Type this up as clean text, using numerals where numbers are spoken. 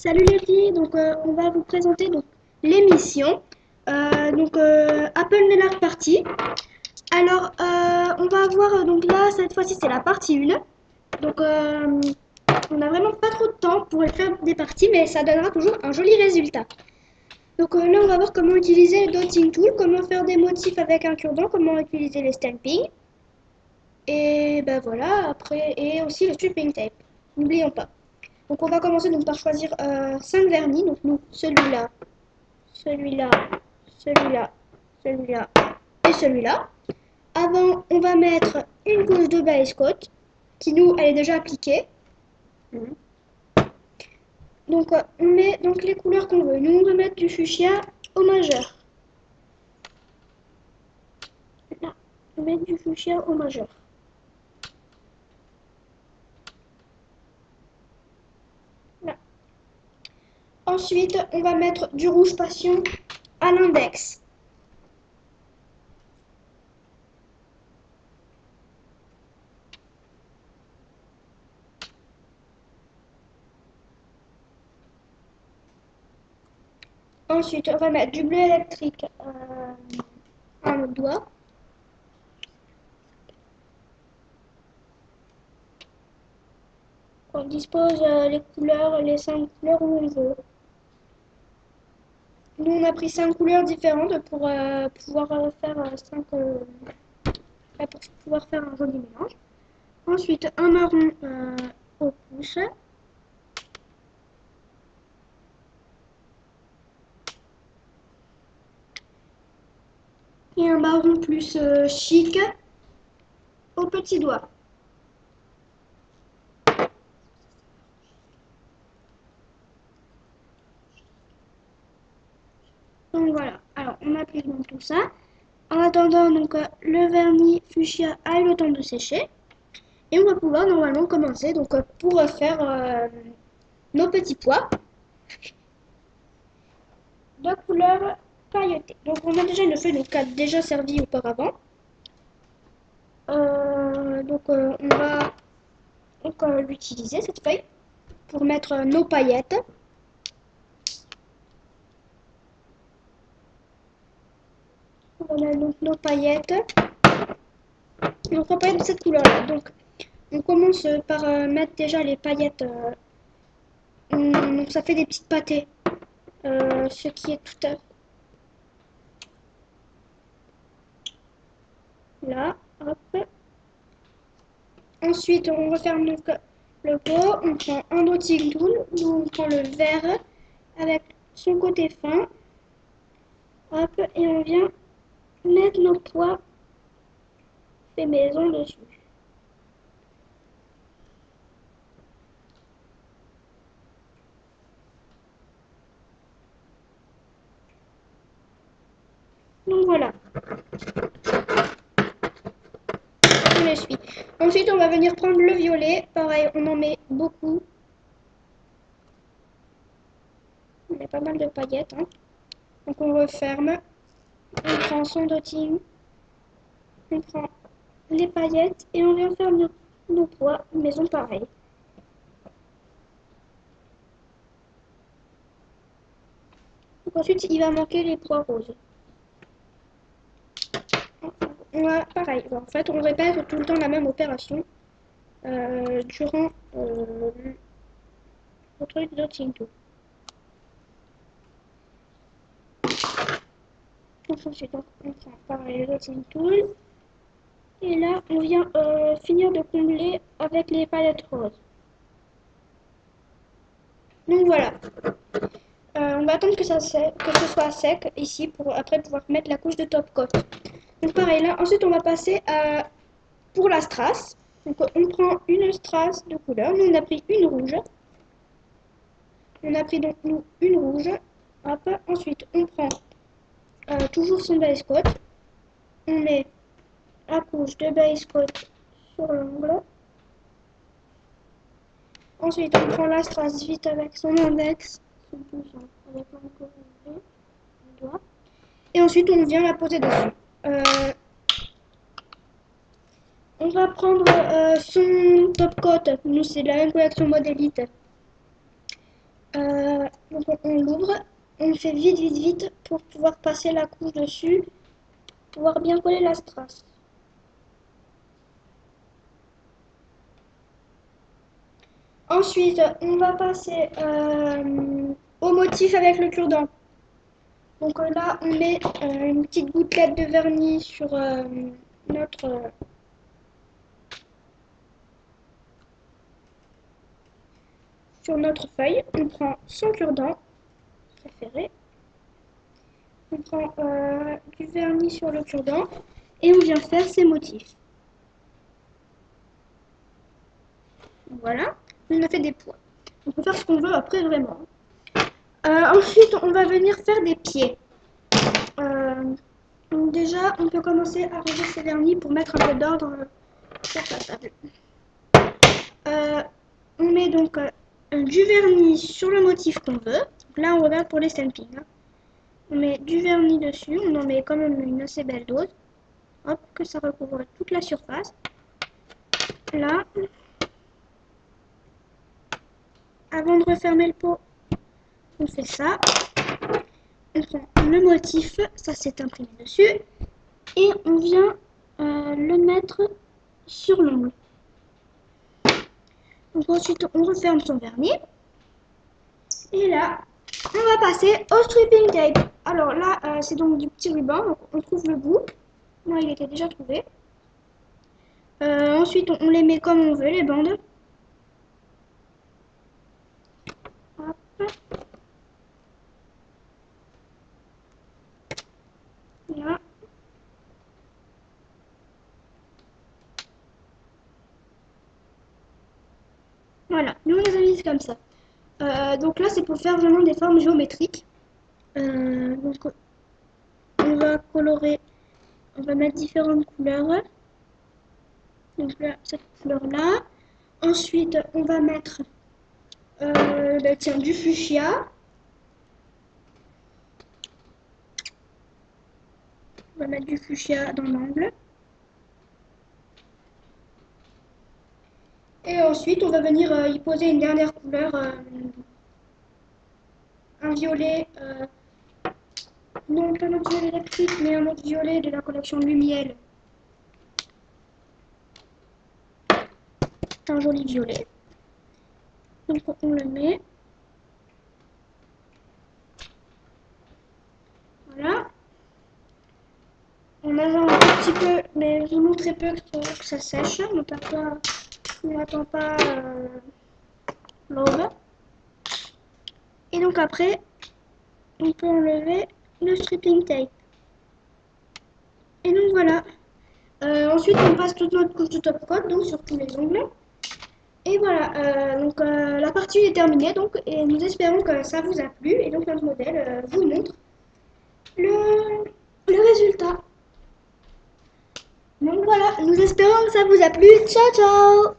Salut les filles, on va vous présenter l'émission Apple Ménard Party. On va voir donc là cette fois-ci c'est la partie 1. Donc on n'a vraiment pas trop de temps pour faire des parties mais ça donnera toujours un joli résultat. Là on va voir comment utiliser le dotting tool, comment faire des motifs avec un cure-dent, comment utiliser les stampings. Et ben voilà, après et aussi le stripping tape. N'oublions pas. Donc on va commencer par choisir 5 vernis. Donc nous, celui-là, celui-là, celui-là, celui-là et celui-là. Avant, on va mettre une couche de base coat qui nous, elle est déjà appliquée. On met donc les couleurs qu'on veut. Nous, on va mettre du fuchsia au majeur. Là, on va mettre du fuchsia au majeur. Là. Ensuite, on va mettre du rouge passion à l'index. Ensuite, on va mettre du bleu électrique à notre doigt. On dispose les couleurs, les 5 couleurs où on veut. Nous, on a pris 5 couleurs différentes pour pouvoir faire pour pouvoir faire un joli mélange. Ensuite, un marron au pouce. Et un marron plus chic au petit doigt. Donc voilà, alors on applique donc tout ça. En attendant, le vernis fuchsia a eu le temps de sécher. Et on va pouvoir normalement commencer pour faire nos petits pois de couleur pailletée. Donc on a déjà une feuille qui a déjà servi auparavant. On va l'utiliser cette feuille pour mettre nos paillettes. On a donc nos paillettes. Donc on paillettes de cette couleur-là. Donc on commence par mettre déjà les paillettes. Donc ça fait des petites pâtées. Ce qui est tout à là. Hop. Ensuite, on referme le pot, on prend un dotting tool, on prend le verre avec son côté fin, hop, et on vient mettre nos pois fait maison dessus. Donc voilà, on essuie. Ensuite, on va venir prendre le violet, pareil, on en met beaucoup. On met pas mal de paillettes, hein. Donc on referme, on prend son dotting, on prend les paillettes et on vient faire nos pois maison pareil. Donc ensuite, il va manquer les pois roses. Pareil, en fait, on répète tout le temps la même opération durant le truc de dotting tool. Ensuite, on prend pareil le dotting tool. Et là, on vient finir de combler avec les palettes roses. Donc voilà. On va attendre que ce soit sec ici pour après pouvoir mettre la couche de top coat. Donc pareil, là, ensuite on va passer pour la strass. Donc on prend une strass de couleur. Nous on a pris une rouge. On a pris donc nous une rouge. Hop. Ensuite on prend toujours son base coat. On met la couche de base coat sur l'ongle. Ensuite on prend la strass vite avec son index. Avec le doigt. Et ensuite on vient la poser dessus. On va prendre son top coat. Nous c'est la même collection mode élite. Donc on l'ouvre, on fait vite, vite, vite pour pouvoir passer la couche dessus, pouvoir bien coller la strass. Ensuite, on va passer au motif avec le cure-dent. Donc là, on met une petite gouttelette de vernis sur notre feuille. On prend son cure-dent préféré. On prend du vernis sur le cure-dent et on vient faire ses motifs. Voilà, on a fait des points. On peut faire ce qu'on veut après vraiment. Ensuite, on va venir faire des pieds. Donc déjà, on peut commencer à ranger ses vernis pour mettre un peu d'ordre sur sa table. On met donc du vernis sur le motif qu'on veut. Donc là, on regarde pour les stampings. Hein. On met du vernis dessus, on en met quand même une assez belle dose. Hop, que ça recouvre toute la surface. Là, avant de refermer le pot, on fait ça. On prend le motif, ça s'est imprimé dessus. Et on vient le mettre sur l'ongle. Donc ensuite, on referme son vernis. Et là, on va passer au stripping tape. Alors là, c'est donc du petit ruban. Donc on trouve le bout. Moi, il était déjà trouvé. Ensuite, on les met comme on veut, les bandes. Hop. Là. Voilà, nous on les a mis comme ça. Donc là, c'est pour faire vraiment des formes géométriques. Donc on va colorer, on va mettre différentes couleurs. Donc là, cette couleur-là. Ensuite, on va mettre tiens, du fuchsia. On va mettre du fuchsia dans l'angle. Et ensuite, on va venir y poser une dernière couleur, un violet, non pas notre violet électrique, mais un autre violet de la collection Lumiel. C'est un joli violet. Donc on le met. Voilà. On agit un tout petit peu, mais vraiment très peu que ça sèche. On n'attend pas l'aube. Et donc après, on peut enlever le stripping tape. Et donc voilà. Ensuite, on passe toute notre couche de top coat, donc sur tous les ongles. Et voilà, la partie est terminée, donc, et nous espérons que ça vous a plu. Et donc notre modèle vous montre le résultat. Donc voilà, nous espérons que ça vous a plu. Ciao, ciao!